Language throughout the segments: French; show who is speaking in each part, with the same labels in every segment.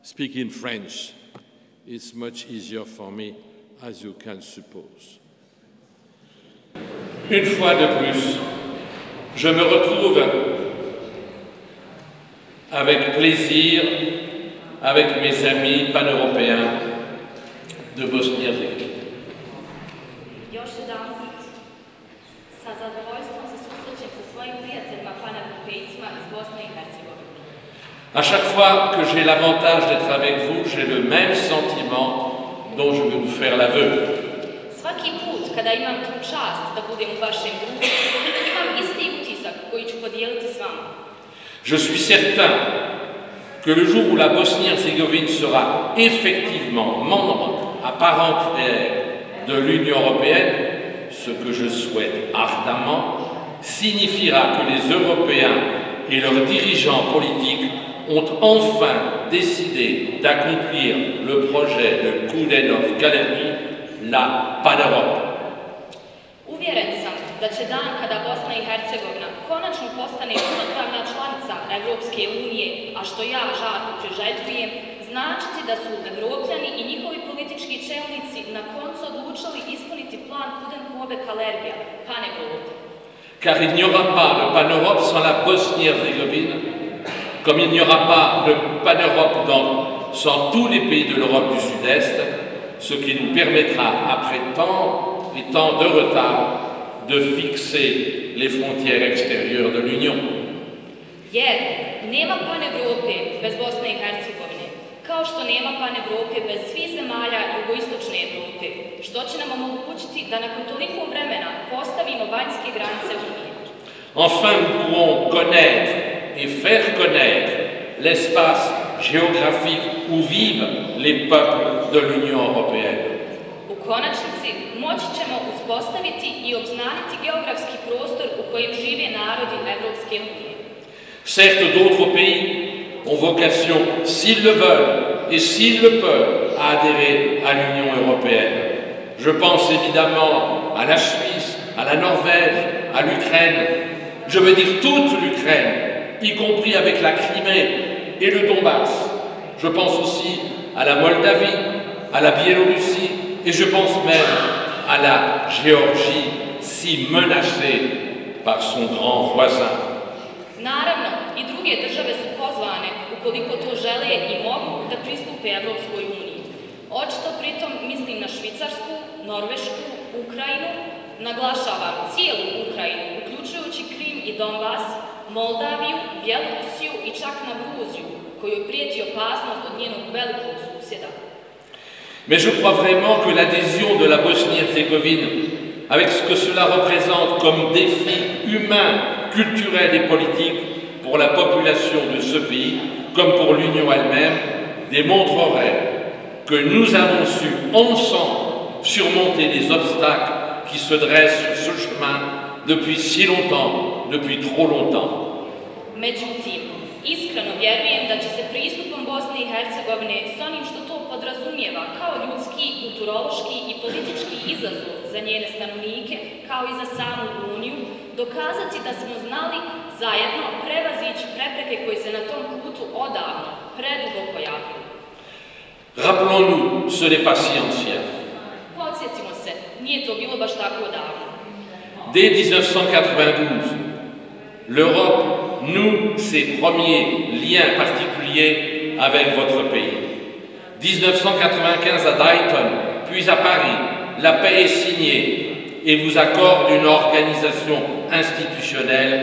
Speaker 1: Speaking French is much easier for me, as you can suppose.
Speaker 2: Une fois de plus, je me retrouve avec plaisir avec mes amis pan-européens de Bosnie-Herzégovine.
Speaker 3: Još jedanput, sa zadovoljstvom se susrećem sa svojim prijateljima pan-europejcima iz Bosne i Hercegovine.
Speaker 2: À chaque fois que j'ai l'avantage d'être avec vous, j'ai le même sentiment dont je vais vous faire l'aveu.
Speaker 3: Svaki put kada imam tu čast da budem u vašem društvu, imam isti utisak koji ću podijeliti s vama.
Speaker 2: Je suis certain que le jour où la Bosnie-Herzégovine sera effectivement membre à part entière de l'Union européenne, ce que je souhaite ardemment, signifiera que les Européens et leurs dirigeants politiques ont enfin décidé d'accomplir le projet de Kudenov-Galerni, la Pan-Europe.
Speaker 3: Uvjeren sam da će dan kada Bosna i Hercegovina konačno postane punopravna članica Evropske unije, a što ja žarko priželjkujem, značiti da su Evropljani i njihovi politički čelnici na koncu odlučili ispuniti plan Kudenove-Galerija, Pan-Europe.
Speaker 2: Car il n'y aura pas de Pan-Europe sans la Bosnie-Herzégovine, comme il n'y aura pas de Pan-Europe sans tous les pays de l'Europe du Sud-Est, ce qui nous permettra, après tant et tant de retard, de fixer les frontières extérieures de l'Union.
Speaker 3: Jer nema Pan-Europe bez Bosne i Hercegovine, kao što nema Pan-Europe bez svih zemalja jugoistočne Evrope, što će nam omogućiti da nakon toliko vremena postavimo vanjske granice Unije.
Speaker 2: Enfin, nous pourrons connaître et faire connaître l'espace géographique où vivent les peuples de l'Union européenne.
Speaker 3: U konačnici moći ćemo uspostaviti i obznaniti geografski prostor u kojem žive narodi Evropske unije.
Speaker 2: Certes, d'autres pays ont vocation, s'ils le veulent et s'ils le peuvent, à adhérer à l'Union européenne. Je pense évidemment à la Suisse, à la Norvège, à l'Ukraine. Je veux dire toute l'Ukraine, y compris avec la Crimée et le Donbass. Je pense aussi à la Moldavie, à la Biélorussie et je pense même à la Géorgie, si menacée par son grand voisin.
Speaker 3: Naravno, i druge države su pozvane, ukoliko to žele i mogu, da pristupe Evropskoj uniji. Očito pritom mislim na Švicarsku, Norvešku, Ukrajinu, naglašavam cijelu Ukrajinu, uključujući Krim i Donbas, Moldaviju, Bjelorusiju i čak na Gruziju, kojoj prijeti opasnost od njenog velikog susjeda.
Speaker 2: Mais je crois vraiment que l'adhésion de la Bosnie-Herzégovine, avec ce que cela représente comme défi humain, culturel et politique pour la population de ce pays, comme pour l'Union elle-même, démontrerait que nous avons su ensemble surmonter les obstacles qui se dressent sur ce chemin depuis si longtemps, depuis trop longtemps.
Speaker 3: Međutim, iskreno vjerujem da će se pristupom Bosne i Hercegovine s onim što to podrazumijeva kao ljudski, kulturološki i politički izazov za njene stanovnike, kao i za samu Uniju, dokazati da smo znali zajedno prevazići prepreke koje se na tom putu odavno, predugo pojavljaju.
Speaker 2: Rappelons-nous, ce n'est pas si ancien.
Speaker 3: Podsjetimo se, nije to bilo baš tako davno.
Speaker 2: Dès 1992, l'Europe noue ses premiers liens particuliers avec votre pays. 1995 à Dayton, puis à Paris, la paix est signée et vous accorde une organisation institutionnelle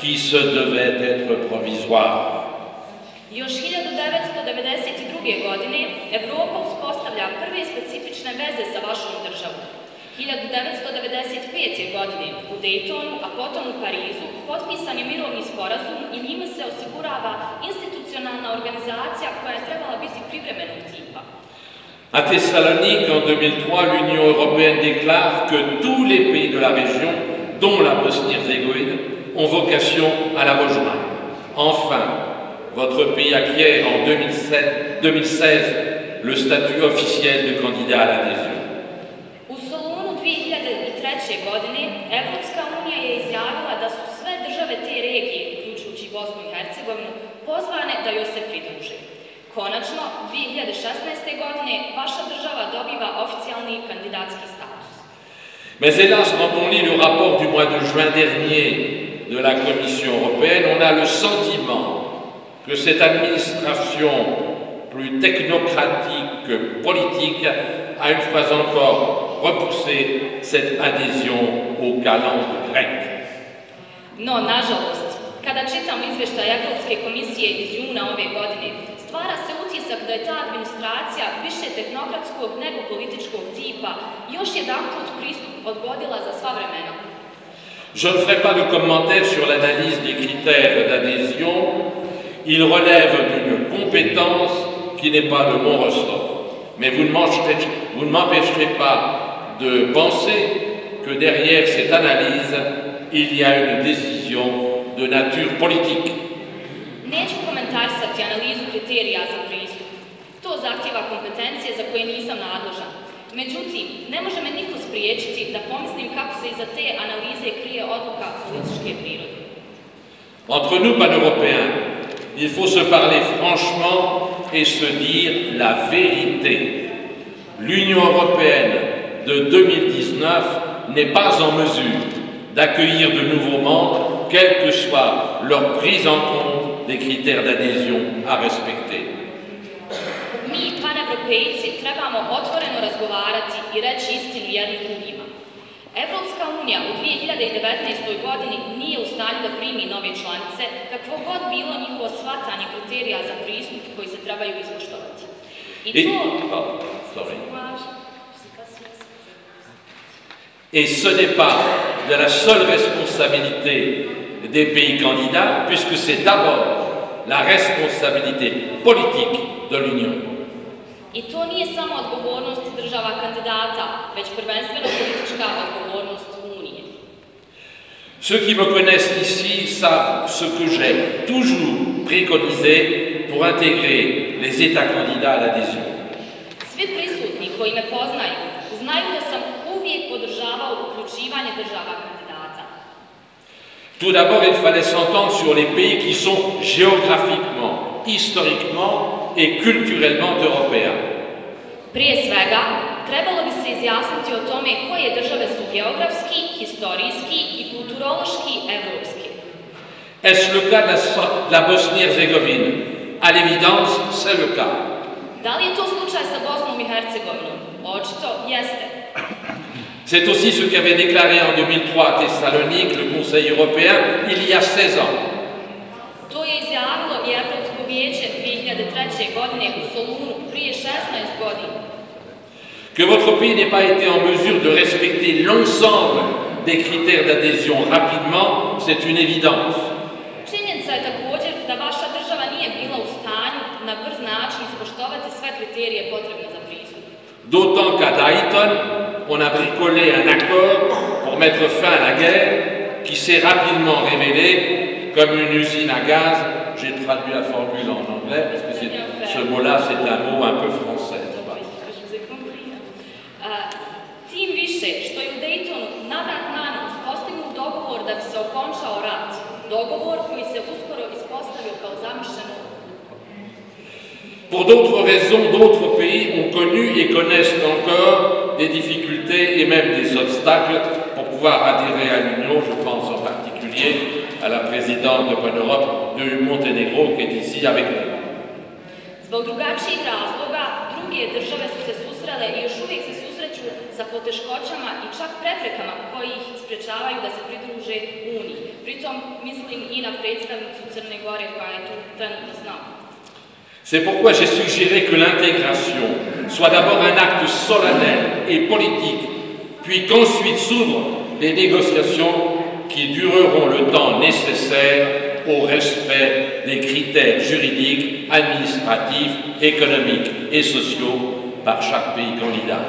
Speaker 2: qui se devait être provisoire.
Speaker 3: Još 1992. godine Evropa uspostavlja prve specifične veze sa vašom državom. 1995. godine u Daytonu, a potom u Parizu, potpisan je mirovni sporazum i njime se osigurava institucionalna organizacija koja je trebala biti privremenog tipa.
Speaker 2: À Thessalonique, en 2003, l'Union européenne déclare que tous les pays de la région, dont la Bosnie-Herzégovine, ont vocation à la rejoindre. Enfin, votre pays acquiert en 2016 le statut officiel de candidat à l'adhésion.
Speaker 3: U Solunu 2003. godine Evropska unija je izjavila da su sve države te regije, uključujući Bosnu i Hercegovinu, pozvane da joj se pridruže. Konačno, 2016. godine vaša država dobiva oficijalni kandidatski status.
Speaker 2: Mais hélas, quand on lit le rapport du mois de juin dernier de la Commission européenne, on a le sentiment que cette administration plus technocratique que politique a une fois encore repoussé cette adhésion aux calendes grecques.
Speaker 3: No, nažalost, kada čitamo izveštaj Evropske komisije iz juna ove godine, stvara se utisak da je ta administracija više tehnokratskog nego političkog tipa još jedanput pristup odgodila za sva vremena.
Speaker 2: Je ne ferai pas de commentaires sur l'analyse des critères d'adhésion. Ils relèvent d'une compétence qui n'est pas de mon ressort. Mais vous ne m'empêcherez pas de penser que derrière cette analyse, il y a une décision de nature politique.
Speaker 3: Neću komentarisati analizu kriterija za pristup. To zahtjeva kompetencije za koje nisam nadležan. Međutim, ne može me niko spriječiti da pomislim kako se iza te analize krije odluka političke prirode.
Speaker 2: Entre nous, pan-européens, il faut se parler franchement et se dire la vérité. L'Union européenne de 2019 n'est pas en mesure d'accueillir de nouveaux membres, quelle que soit leur prise en compte des critères d'adhésion à respecter.
Speaker 3: Mi, panevropejci, trebamo otvoreno razgovarati i reći istinu jedni drugima. Evropska unija u 2019. godini nije u stanju da primi nove članice, kakvo god bilo njihovo shvatanje kriterija za pristup koji se trebaju ispoštovati.
Speaker 2: Et ce n'est pas de la seule responsabilité des pays candidats, puisque c'est d'abord la responsabilité politique de l'Union.
Speaker 3: I to nije samo odgovornost država kandidata, već prvenstveno politička odgovornost Unije.
Speaker 2: Ceux qui me connaissent ici savent ce que j'ai toujours préconisé pour intégrer les États candidats à l'adhésion.
Speaker 3: Svi prisutni koji me poznaju znaju da sam uvijek podržavao uključivanje država kandidata.
Speaker 2: Tout d'abord, il fallait s'entendre sur les pays qui sont géographiquement, historiquement et culturellement européens.
Speaker 3: Prije svega, trebalo bi se izjasniti o tome koje države su geografski, historijski i kulturološki evropski.
Speaker 2: Est-ce le cas de la Bosnie-Herzégovine? À l'évidence, c'est le cas.
Speaker 3: Da li je to slučaj sa Bosnom i Hercegovinom? Očito jeste.
Speaker 2: C'est aussi ce qu'avait déclaré en 2003 à Thessalonique le Conseil européen il y a 16 ans.
Speaker 3: To je izjavilo i Evropsko vijeće 2003. godine u Solunu prije 16 godina.
Speaker 2: Que votre pays n'ait pas été en mesure de respecter l'ensemble des critères d'adhésion rapidement, c'est une évidence.
Speaker 3: Činjenica je također da vaša država nije bila u stanju na brz način ispoštovati sve kriterije potrebne za pristup.
Speaker 2: D'autant qu'à Dayton, on a bricolé un accord pour mettre fin à la guerre qui s'est rapidement révélée comme une usine à gaz. J'ai traduit la formule en anglais parce que ce mot-là, c'est un mot un peu français.
Speaker 3: Tim više što je u Daytonu navrat-nanos postignut dogovor da bi se okončao rat. Dogovor koji se uskoro ispostavio kao zamišljeno.
Speaker 2: Pour d'autres raisons, d'autres pays ont connu et connaissent encore des difficultés et même des obstacles pour pouvoir adhérer à l'Union. Je pense en particulier à la présidente de Pan-Europe du Monténégro qui est ici avec nous.
Speaker 3: Zbog drugačijih razloga, druge države su se susrele i još uvijek se susreću sa poteškoćama i čak preprekama koji ih sprečavaju da se pridruže Uniji. Pritom mislim i na predstavnicu Crne Gore koja je tu trenutno s nama.
Speaker 2: C'est pourquoi j'ai suggéré que l'intégration soit d'abord un acte solennel et politique, puis qu'ensuite s'ouvrent des négociations qui dureront le temps nécessaire au respect des critères juridiques, administratifs, économiques et sociaux par chaque pays candidat.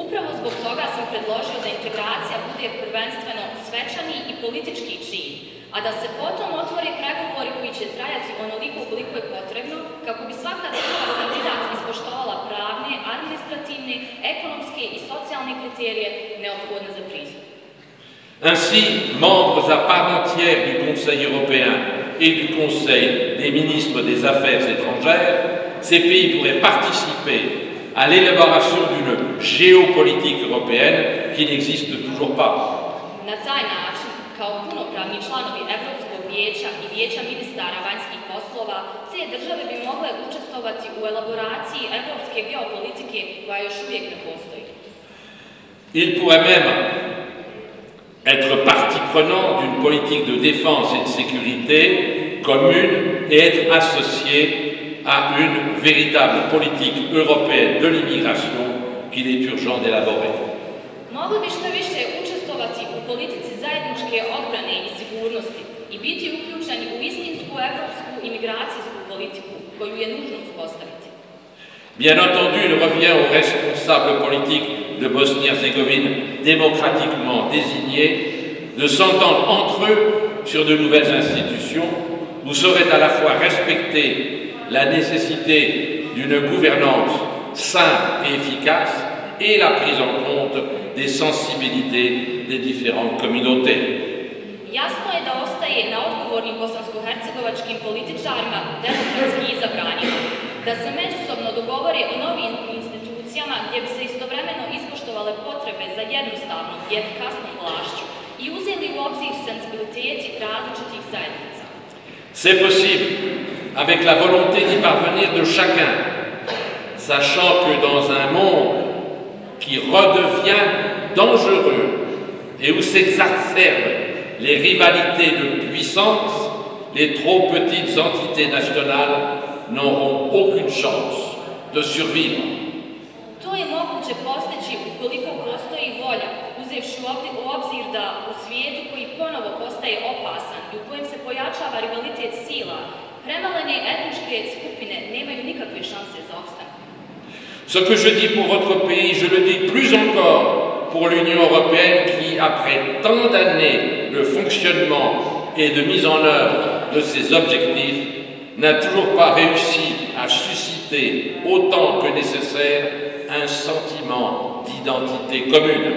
Speaker 3: Upravo zbog toga sam predložio da integracija bude prvenstveno svečani i politički čin, a da se potom otvore pregovori koji će trajati onoliko koliko je potrebno kako bi svaka država kandidat ispoštovala pravne, administrativne, ekonomske i socijalne kriterije neophodne za pristup.
Speaker 2: Ainsi, membres à part entière du Conseil européen et du Conseil des ministres des Affaires étrangères, ces pays pourraient participer à l'élaboration d'une géopolitique européenne qui n'existe toujours pas.
Speaker 3: Na taj način, kao punopravni članovi Evropskog vijeća i Vijeća ministara vanjskih poslova, te države bi mogle učestvovati u elaboraciji evropske geopolitike koja još uvijek ne postoji.
Speaker 2: Il pourrait même être partie prenante d'une politique de défense et de sécurité commune et être associé à une véritable politique européenne de l'immigration qu'il est urgent d'élaborer.
Speaker 3: Mogli bi što više učestvovati u politici zajedničke odbrane i sigurnosti i biti uključeni u istinsku evropsku imigracijsku politiku koju je nužno uspostaviti.
Speaker 2: Bien entendu, il revient aux responsables politiques de Bosnie-Herzégovine démocratiquement désignés de s'entendre entre eux sur de nouvelles institutions où serait à la fois respectée la nécessité d'une gouvernance simple et efficace et la prise en compte des sensibilités des différentes communautés.
Speaker 3: Jasno je da ostaje na odgovornim bosansko-hercegovačkim političarima, demokratski izabranima, da se međusobno dogovore o novim institucijama gdje bi se istovremeno ispoštovale potrebe za jednostavnom i efikasnom vlašću i uzeli u obzir sensibiliteti različitih zajednica.
Speaker 2: C'est possible avec la volonté d'y parvenir de chacun, sachant que dans un monde qui redevient dangereux et où s'exacerbent les rivalités de puissance, les trop petites entités nationales n'auront aucune chance de survivre.
Speaker 3: To je moguće postići ukoliko postoji volja, uzevši u obzir da u svijetu koji ponovo postaje opasan i u kojem se pojačava rivalitet sila, premalene etničke skupine nemaju nikakve šanse za opstanak.
Speaker 2: Ce que je dis pour votre pays, je le dis plus encore pour l'Union européenne qui, après tant d'années de fonctionnement et de mise en œuvre de ses objectifs, n'a toujours pas réussi à susciter autant que nécessaire un sentiment d'identité commune.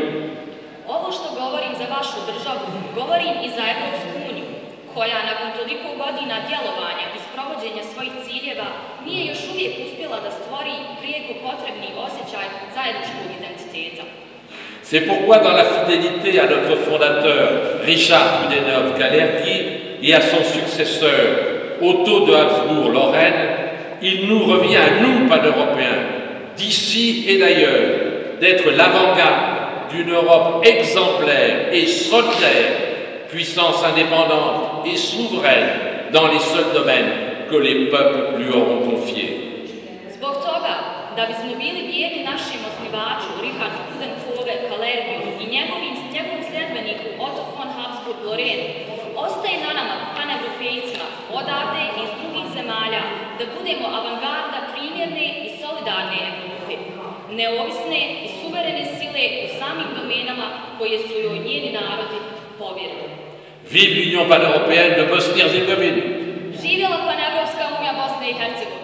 Speaker 3: Ovo što govorim za vašu državu, govorim i za Evropsku uniju, koja nakon toliko godina djelovanja i sprovođenja svojih ciljeva nije još uvijek uspjela da stvori prijeko potrebni osjećaj zajedničkog identiteta.
Speaker 2: C'est pourquoi, dans la fidélité à notre fondateur Richard Coudenhove-Kalergi et à son successeur Otto de Habsbourg-Lorraine, il nous revient à nous, pan-européens, d'ici et d'ailleurs, d'être l'avant-garde d'une Europe exemplaire et solidaire, puissance indépendante et souveraine dans les seuls domaines que les peuples lui auront confiés.
Speaker 3: Zbog toga, da bismo bili vjerni našim osnivaču Richardu Coudenhove-Kalergiju i njegovom sljedbeniku Otto von Habsburg-Lorraine, ostaje na nama, paneuropejcima, odavde i iz drugih zemalja, da budemo avangarda primjerne i solidarne Evrope, neovisne i suverene sile u samim domenama koje su joj njeni narodi povjerili.
Speaker 2: Vive l'Union pan-européenne de Bosnie-Herzégovine!
Speaker 3: Živjela Paneuropska unija Bosne i Hercegovine!